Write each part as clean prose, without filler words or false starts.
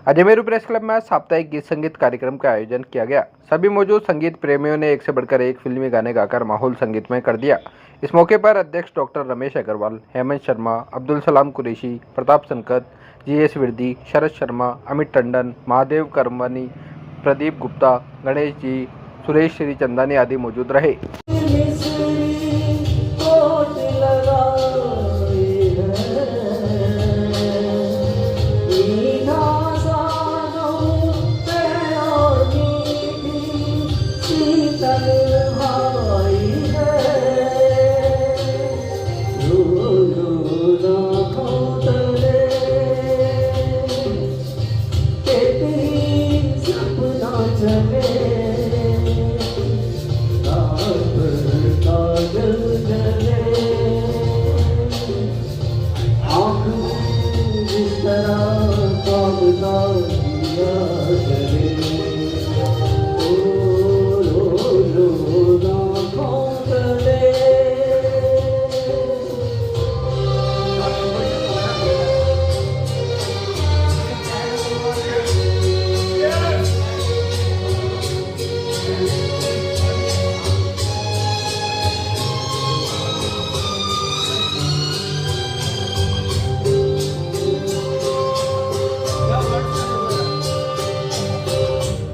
अजमेरू press club में आज साप्ताहिक गीत संगीत कार्यक्रम का आयोजन किया गया। सभी मौजूद संगीत प्रेमियों ने एक से बढ़कर एक फिल्मी गाने गाकर माहौल संगीतमय कर दिया। इस मौके पर अध्यक्ष डॉक्टर रमेश अग्रवाल, हेमंत शर्मा, अब्दुल सलाम कुरैशी, प्रताप संकत, जीएस विर्दी, शरद शर्मा, अमित टंडन, महादेव करमनी, प्रदीप गुप्ता, गणेश जी, सुरेश श्री चंदानी आदि मौजूद रहे।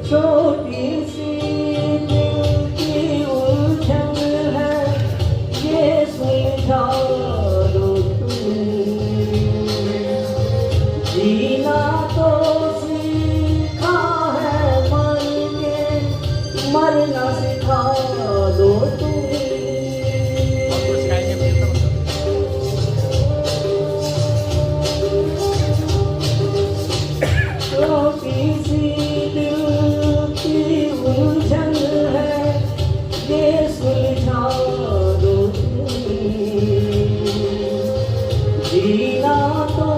छोटी सी दिल की उलझन है, ये सुलझा दो तुम। जीना तो सीखा है मर के, मरना सिखा दो तुम। छोटी सी जीना तो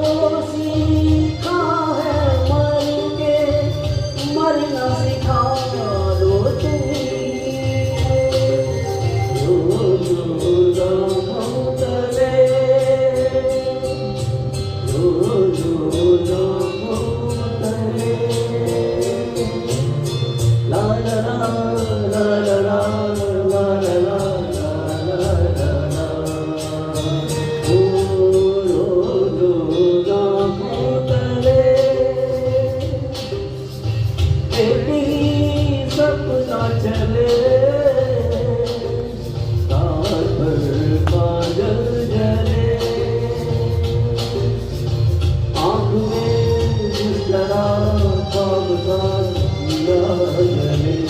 सीखा है मर के, मरना सिखा दो तुम। सपना चले तार पर काजल जले, आँख में जिस तरह ख्वाब का दिया जले।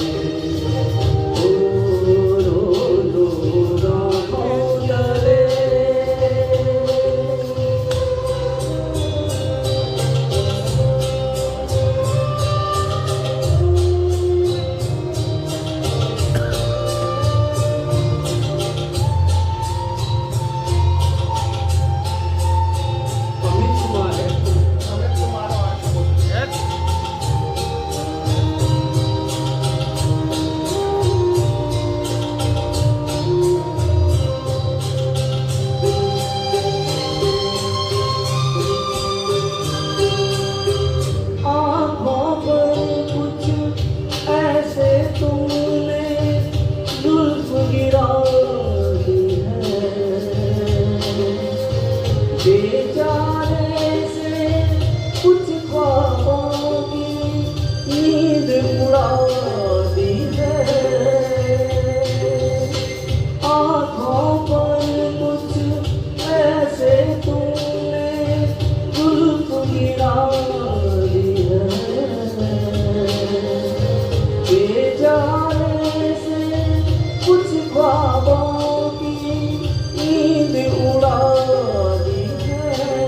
बेचारे से कुछ ख्वाबों की नींद उड़ा दी है, आँखों पर कुछ ऐसे तुमने जुल्फ गिरा दी है। बेचारे से कुछ ख्वाबों की नींद उड़ा दी है।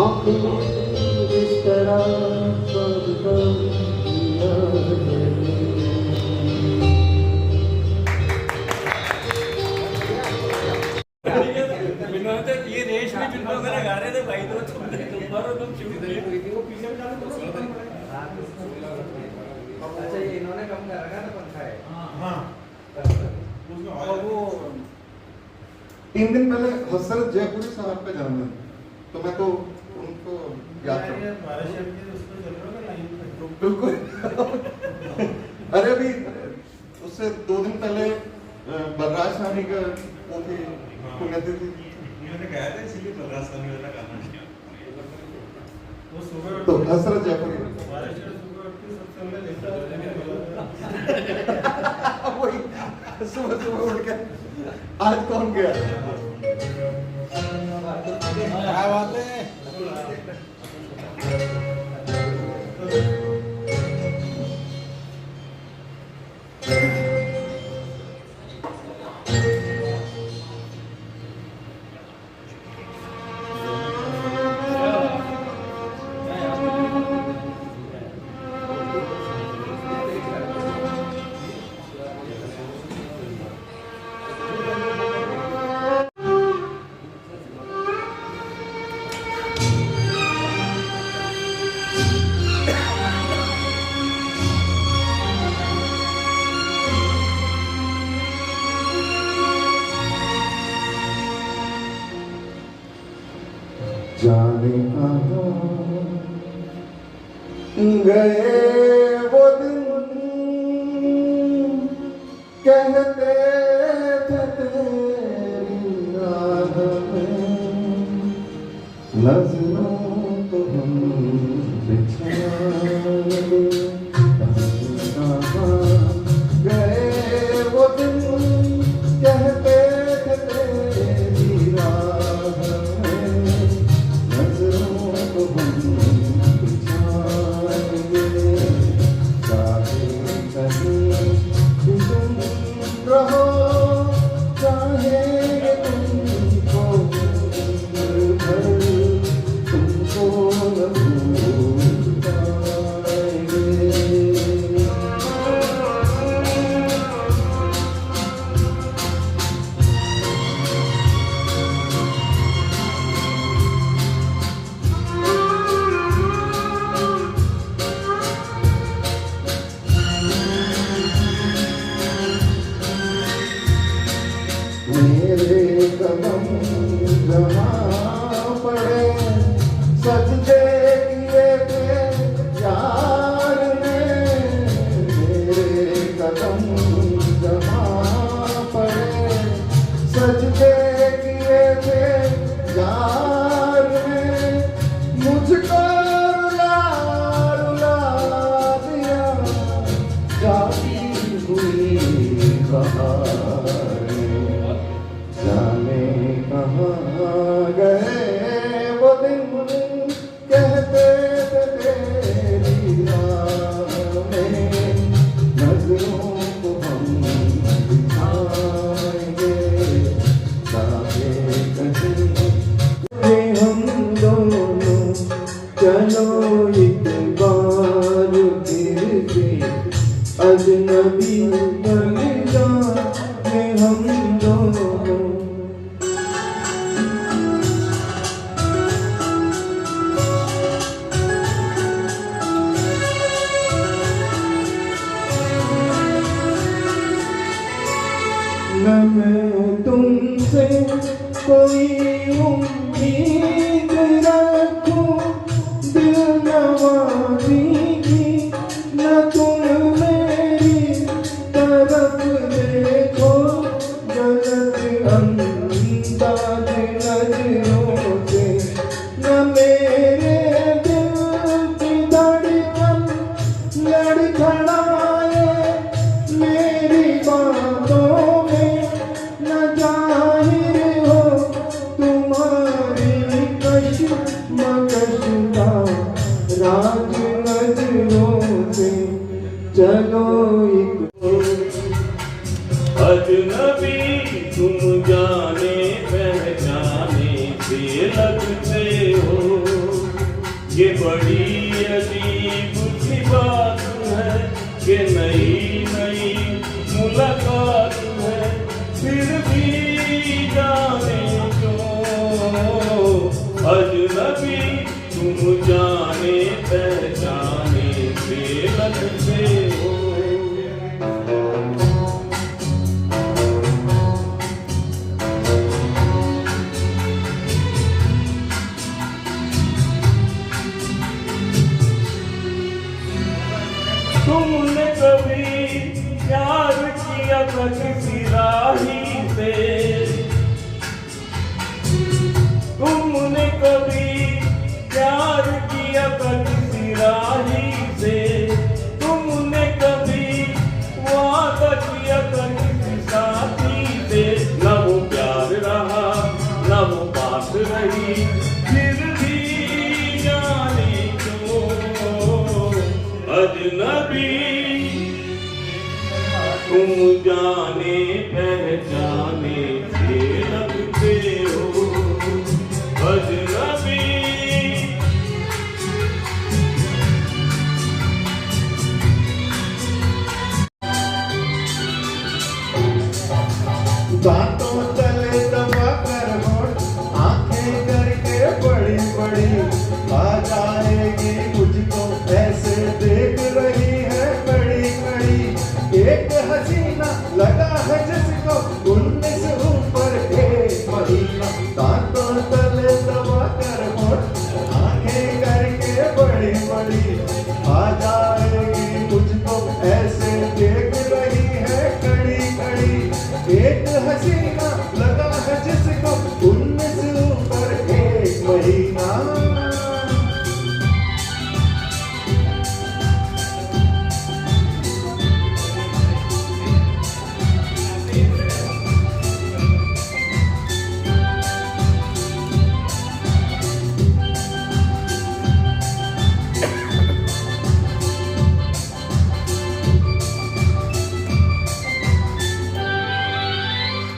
आखिर इस तरह कब किया है। ये रेशमी चुनरी वगैरह गा रहे थे भाई, तो तुम अच्छा, ये इन्होंने कम कर रखा ना पंखा है। हाँ, और वो 3 दिन पहले हसरत जयपुरी साहब का जन्मदिन, तो मैं तो उनको याद करूँ। बिल्कुल। अरे अभी उससे 2 दिन पहले बलराज साहनी का वो थी पुण्यतिथि। मैंने कहा था इसीलिए बलराज साहनी वाला गाना किया। वो सुबह तो हसरत जयपुरी वही सुबह सुबह उठ के आज कौन गया? क्या बात है? जाने कहाँ गए वो दिन, कहते थे तेरी राह में नजरों को हम बिछाएंगे। कहाँ गए वो दिन, कहते थे तेरी राह में नजरों को हम बिछाएंगे। चाहे कहीं भी तुम रहो, चाहेंगे तुमको उम्र भर, तुमको न भूल पाएंगे। मेरे कदम जहाँ पड़े, सजदे किए थे यार ने। मेरे कदम जहाँ पड़े, सजदे किए थे यार ने। मुझको रुला रुला दिया जाती हुई बहार। जाने कहाँ गए वो दिन, कहते थे तेरी राह में नजरों को हम बिछाएंगे। चाहे कहीं हम दोनों चलो एक बार फिर से अजनबी बन जाए हम दोनों। न मैं तुमसे कोई उम्मीद रखूं दिल नवाज़ी की, न तुम मेरी तरफ देखो गलत अंदाज नजरों से। न मेरे दिल की धड़कन लड़खड़ाए मेरी बातों में, न जाहिर हो तुम्हारी कश्मकश का राज नजरों से। चलो एक अजनबी तुम जाने पहचाने से लगते हो। ये बड़ी अजीब सी बात है कि नई नई मुलाकात है, फिर भी जाने क्यों अजनबी तुम जाने पहचाने से लगते हो। तुमने कभी प्यार किया था किसी राही से, तुमने कभी प्यार किया था किसी राही से, तुमने कभी वादा किया था किसी साथी से, न वो प्यार रहा न वो बात रही, फिर भी जाने क्यों अजनबी तुम जाने पहचाने से लगते हो अजनबी। बातों तले दबा कर होठ, आंखें करके बड़ी बड़ी, आ जाएगी मुझको ऐसे देख रही है कड़ी कड़ी। एक हसीना लगा है जिसको 19 ऊपर एक महीना, बातों तले दबा कर होठ, आंखें करके बड़ी बड़ी, आ जाएगी मुझको ऐसे देख रही है कड़ी कड़ी। एक हसीना लगा है जिसको 19 ऊपर एक महीना।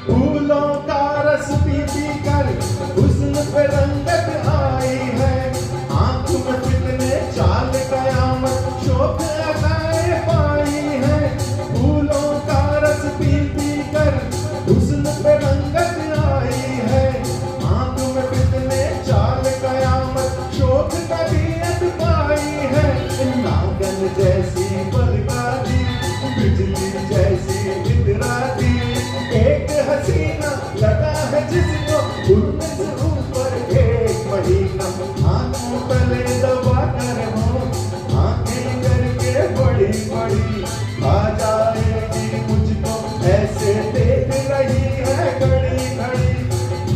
फूलों का रस पी पी कर हुस्न पे रंगत आई है, आंख में कितने चाल कयामत शोक अदाए पाई है। फूलों का रस पी पी कर हुस्न पे रंगत आई है, आंख में कितने चाल कयामत शोक कबीयत पाई है। नागन जैसी बलगाती बिजली जैसी इतराती, एक हसीना लगा है जिसको 19 ऊपर एक महीना। आंखों तले दबा कर हो, आंखें करके बड़ी बड़ी, आ जाएगी मुझको ऐसे देख रही है घड़ी घड़ी।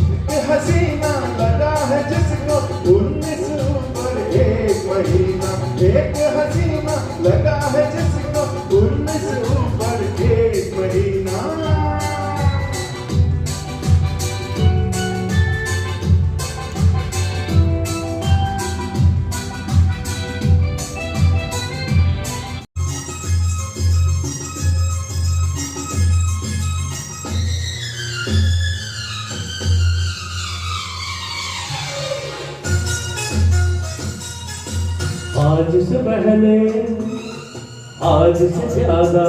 एक हसीना लगा है जिसको 19 ऊपर एक महीना, एक हसीना लगा है जिसको 19 ऊपर एक महीना। आज से पहले आज से ज्यादा,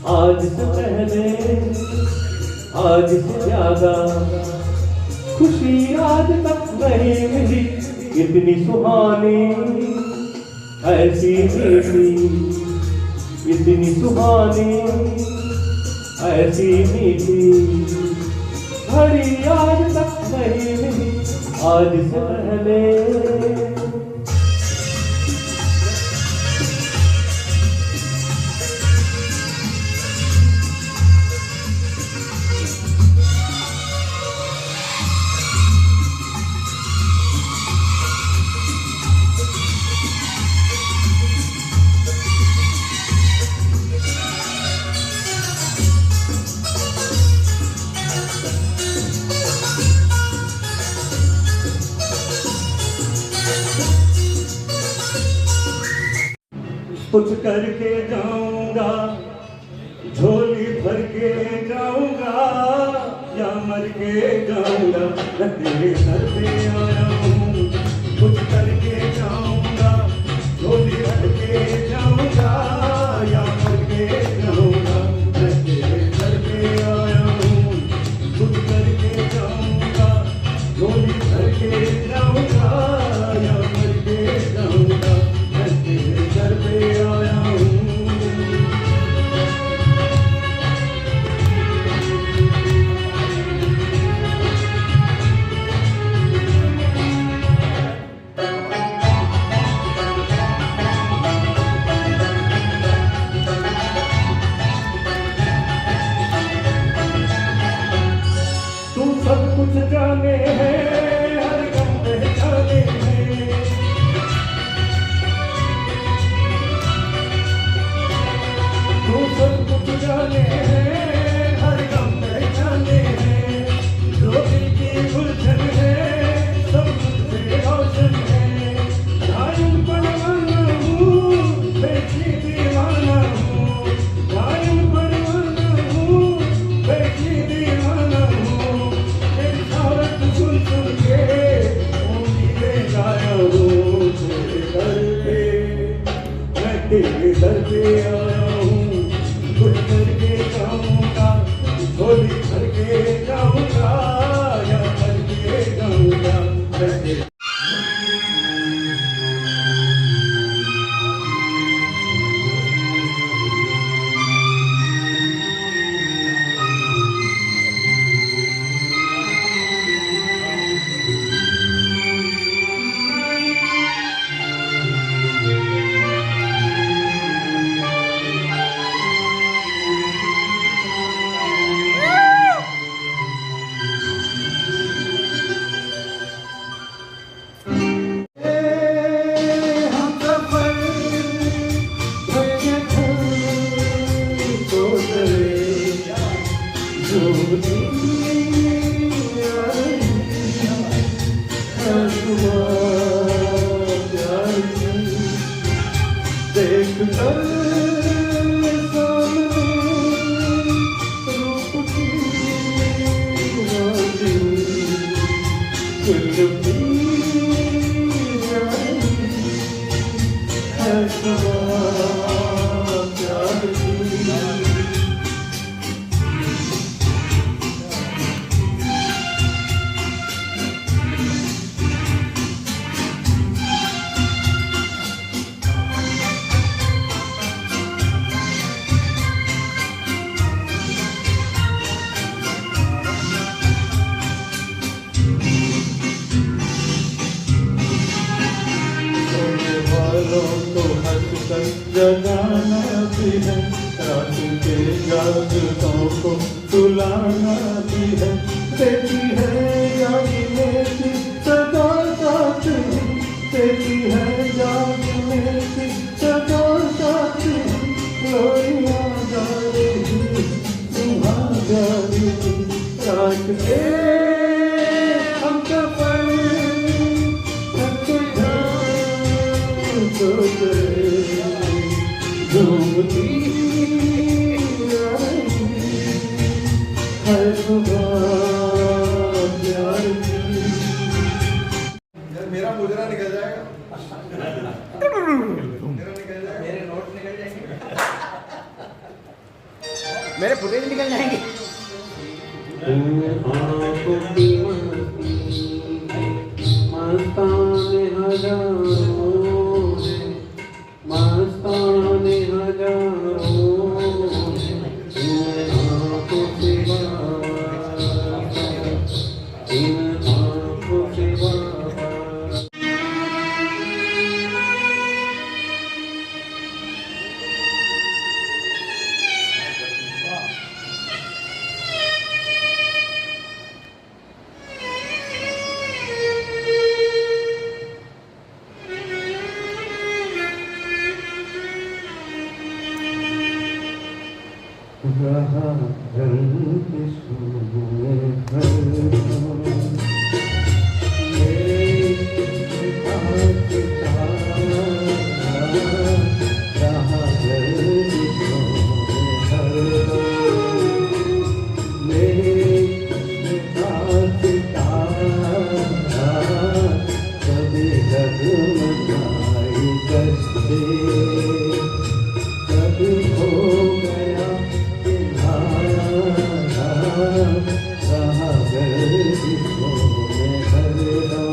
आज से पहले आज से ज्यादा, खुशी आज तक नहीं मिली इतनी सुहानी, ऐसी मीठी इतनी सुहानी, ऐसी मीठी घड़ी आज तक नहीं मिली आज से पहले। कुछ करके जाऊंगा, झोली भर के जाऊंगा, या मर के जाऊंगा, मैं तेरे सर पे आया हूँ। कुछ करके तेरे दर पे आया हूँ, कुछ करके जाऊंगा, झोली भर के जाऊंगा या मर के जाऊंगा। जगाना भी है, रात के जागतों को सुलाना भी है, देती है जागने की सदा साथ, देती है जागने की सदा साथ, लोरियां जा रही सुबह जा रही, रात के हम सफर झूमती हर सुबह प्यार की। मेरा मुजरा निकल जाएगा, मेरा निकल जाएगा, मेरे नोट निकल जाएंगे, मेरे फुटेज निकल जाएंगे। मस्ताने हजारों, मस्ताने हजारों, इन आँखों से इन आँखों से रहा रंग सोने कभी लगमगाई कश्ते, कभी हो गया रहा गर्दिशों में हरदम।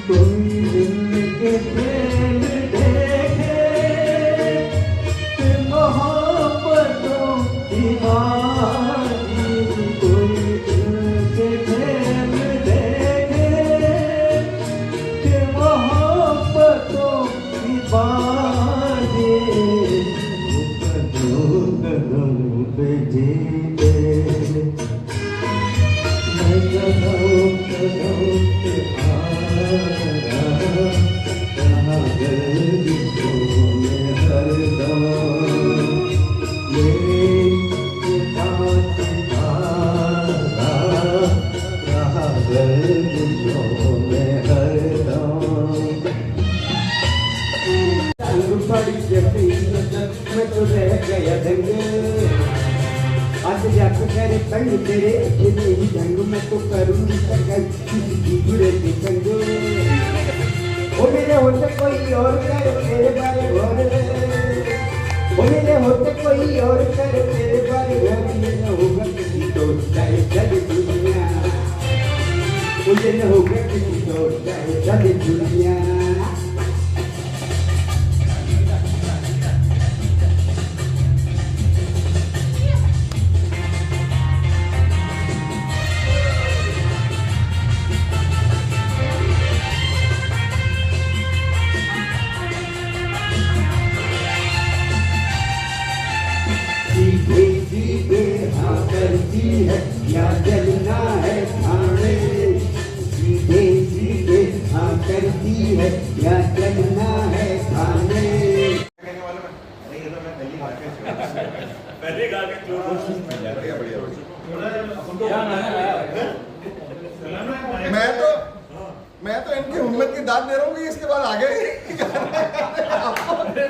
कोई दिल के खेल देखे कि मोहब्बतों की बाजी, कोई दिल के खेल देखे कि मोहब्बतों की बाजी, कदम पे जीते मैं कदम पे रहा गर्दिशों में हरदम, मेरे साथ रहा गर्दिशों में हरदम। संग पड़ी जब मैं तो रह गया दंग, आज जब करे संग तेरे अकेले ही ढंग में तो करूंगी सकल किसी बुरे के संग ओ मेरे होते कोई और करे तेरे बारे और ओ मेरे होते कोई और करे तेरे बारे और ये न होगा किसी तो चाहे चले दुनिया मुझे न होगा किसी तो चाहे चले दुनिया सीधे सीधे हाँ करती है या जलना है खाने सीधे सीधे हाँ करती है या जलना है खाने कहने वाला मैं नहीं, ये तो मैं पहली बार के पहले गा के जोड़ बढ़िया बढ़िया मैं मैं तो इनकी हिम्मत की दाद दे रहा हूँ कि इसके बाद आगे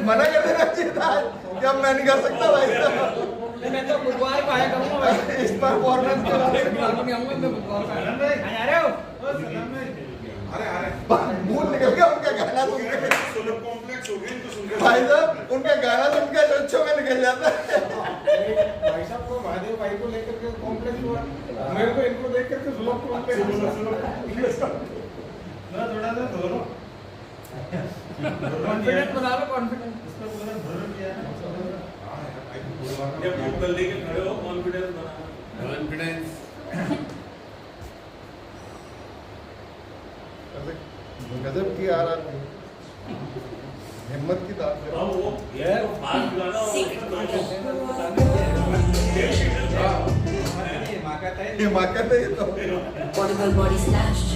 मना कर देना चाहिए था कि अब मैं नहीं कर सकता भाई मैं तो बुधवार को आया करूंगा भाई इस परफॉर्मेंस के बारे में आऊंगा मैं बुधवार को आ रहे हो मूड निकल गया उनका गाना सुन के सोलो कॉम्प्लेक्स हो गए इनको सुन के भाई साहब उनका गाना सुन के चोचों में निकल जाता है भाई साहब को महादेव भाई को लेकर के कॉम्प्लेक्स हुआ मेरे को इनको देख करके सुनो कॉम्प्लेक्स ना थोड़ा सा धोरो कॉन्फिडेंस बना लो कॉन्फिडेंस इसका पूरा धोरो किया है ये बोतल लेके खड़े हो कॉन्फिडेंस बना कॉन्फिडेंस गजब की आ रहा थी हिम्मत की दाद दे अब वो यार फास्ट गाना हिमाकत है ये तो Portable body slash.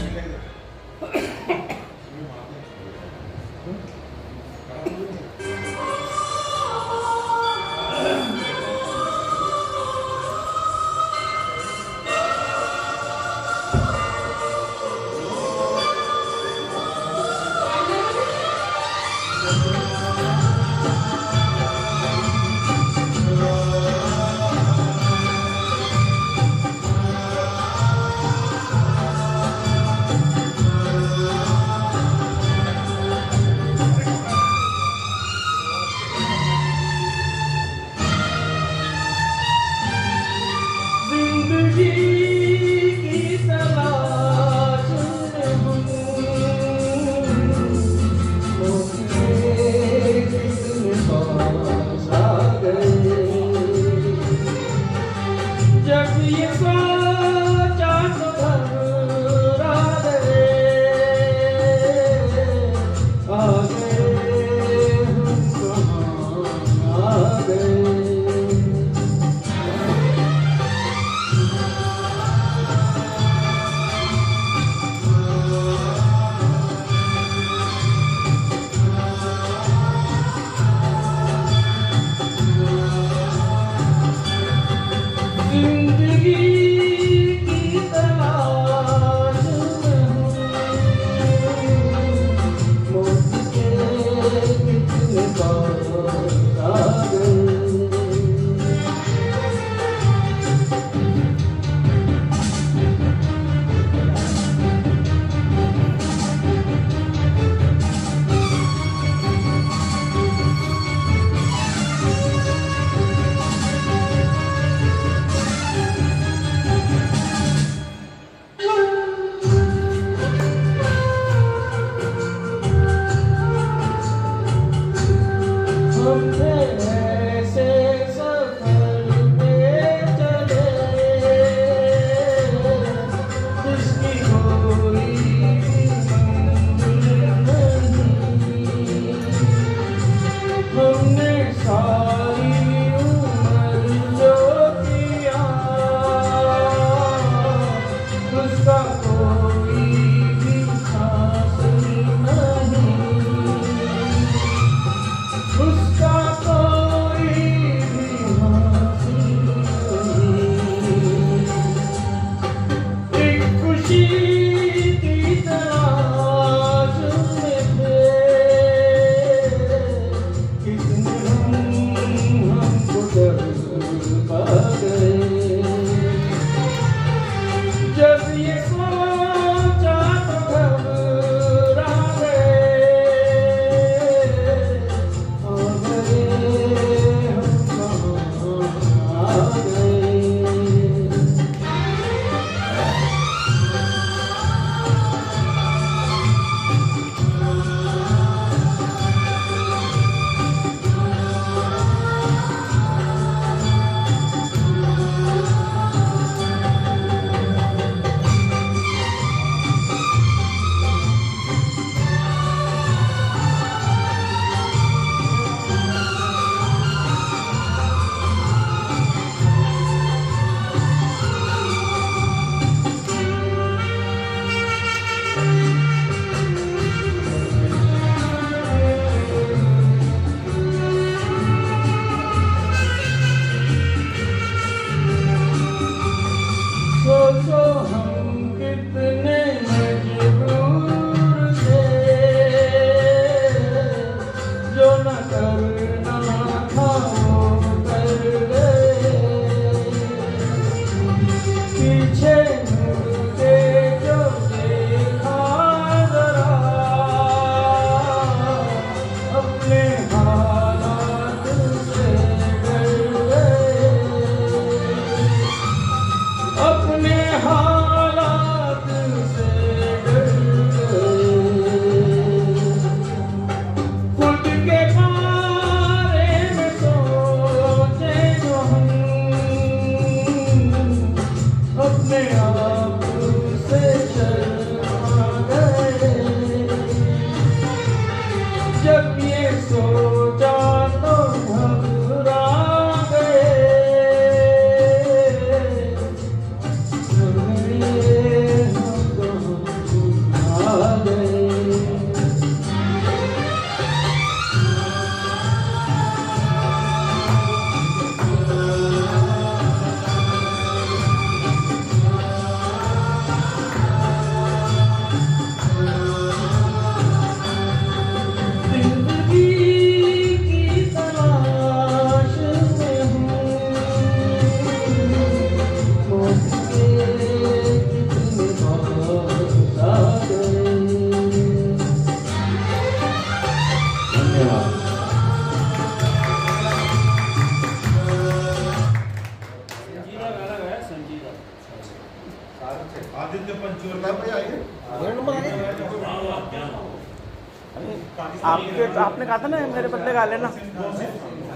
आपने कहा था ना मेरे बदले गा लेना,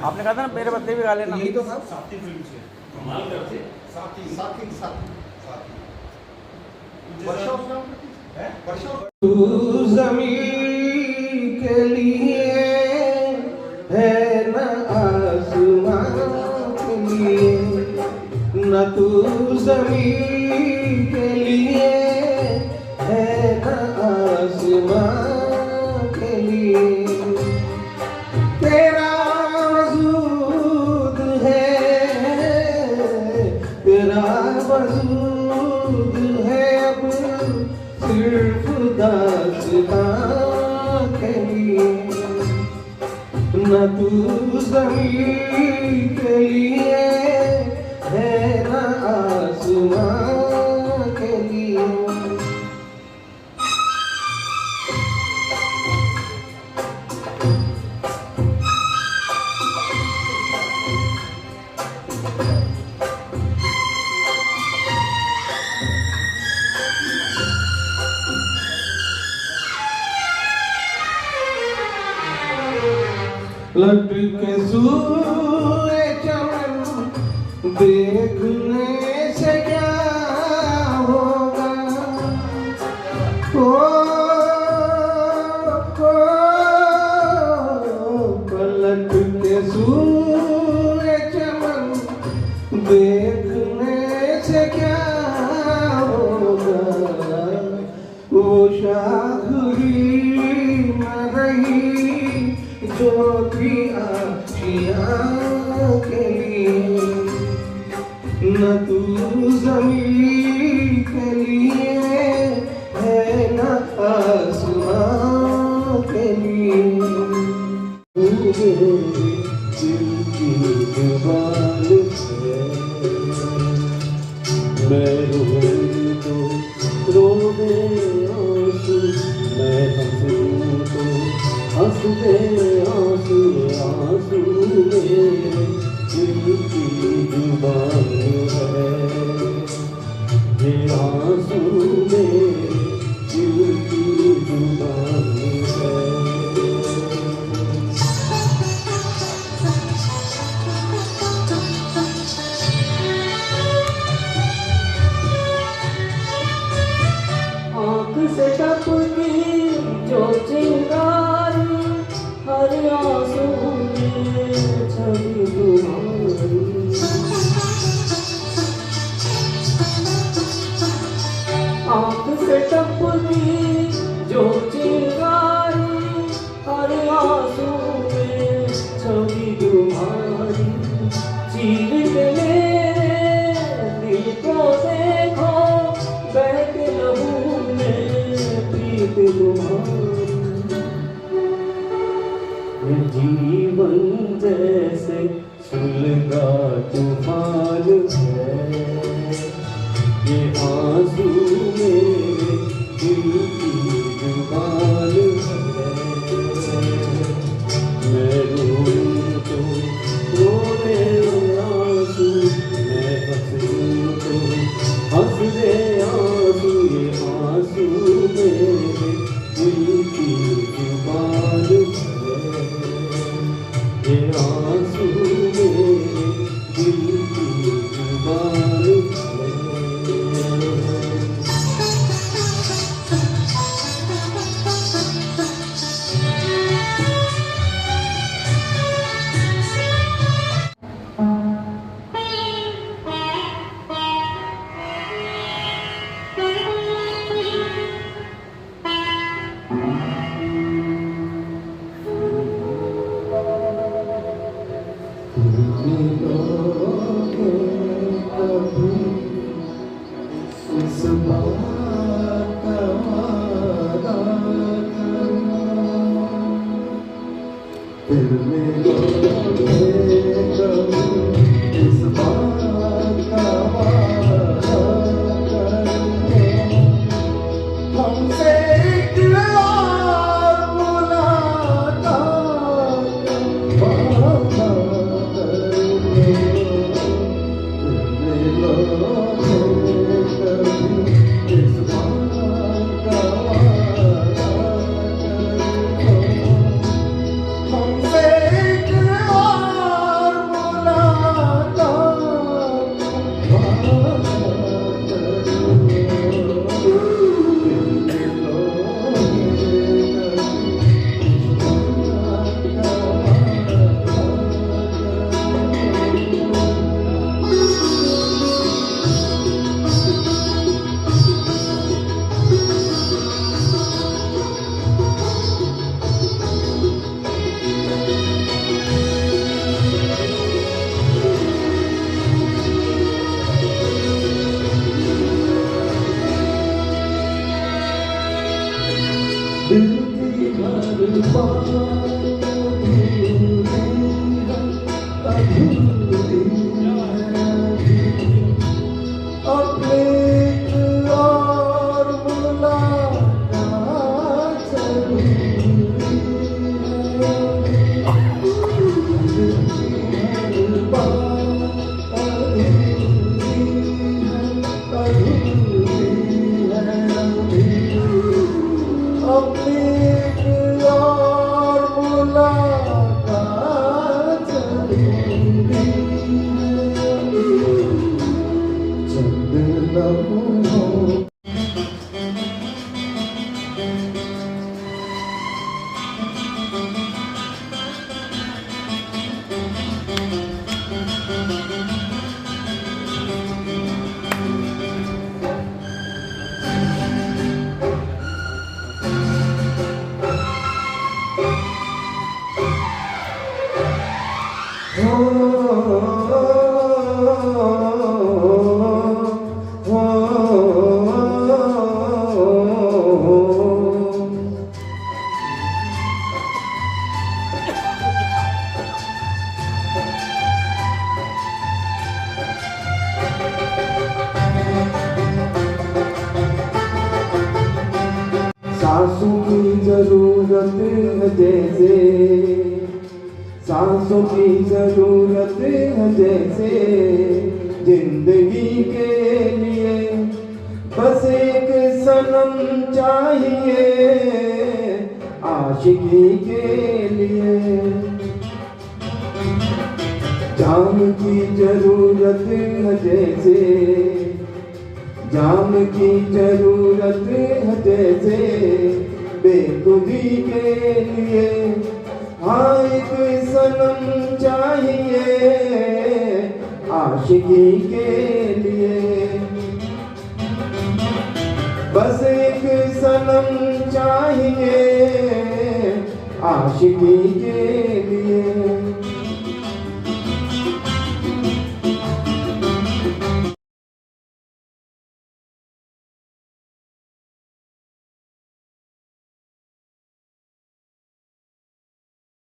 आपने कहा था ना मेरे बदले भी गा लेना। यही तो था। साथी फिल्म से कमाल करते तू ज़मीन के लिए है न आसमां के लिए, न तू ज़मीन के लिए है न आसमां के लिए। तेरा वजूद है, तेरा वजूद है अब सिर्फ दास्तां के लिए, न तू ज़मीन के लिए है न आसमां के लिए। लटके सूए चमन देखने से क्या होगा, पलट के सूए चमन देखने से क्या होगा। वो शाख ही न रही जो थी आशियाँ के लिए, न तू ज़मीन के लिए है न आसमां के लिए। तू मेरे दिल की दीवार है, मैं रोऊं तो रोवे आंसू, मैं हंसूं तो हंसते आंसू, आंसू मेरे दिल की जुबान है, ये आंसू मेरे दिल की जुबान है। आँख से टपकी जो चिंगारी, हर आंसू में छवि तुम्हारी। आँख से टपकी जो चिंगारी, हर आंसू में छवि तुम्हारी। चीर के मेरे दिल को देखो, बहके लहू में प्रीत तुम्हारी। ये जीवन जैसे सुलगा तूफान है, ये आंसू मेरे दिल की जुबान है। मैं रोऊं तो रोने आंसू, मैं हंसूं तो हंसते आंसू, ये आंसू मेरे दिल की जुबान है, ये आंसू मेरे दिल की सांसों की जरूरत है जैसे, सांसों की जरूरत है जैसे, जिंदगी के लिए बस एक सनम चाहिए, आशिकी के लिए। जान की जरूरत है जैसे, जान की जरूरत है जैसे, बेखुदी के लिए हाँ एक सनम चाहिए, आशिकी के लिए। बस एक सनम चाहिए, आशिकी के लिए।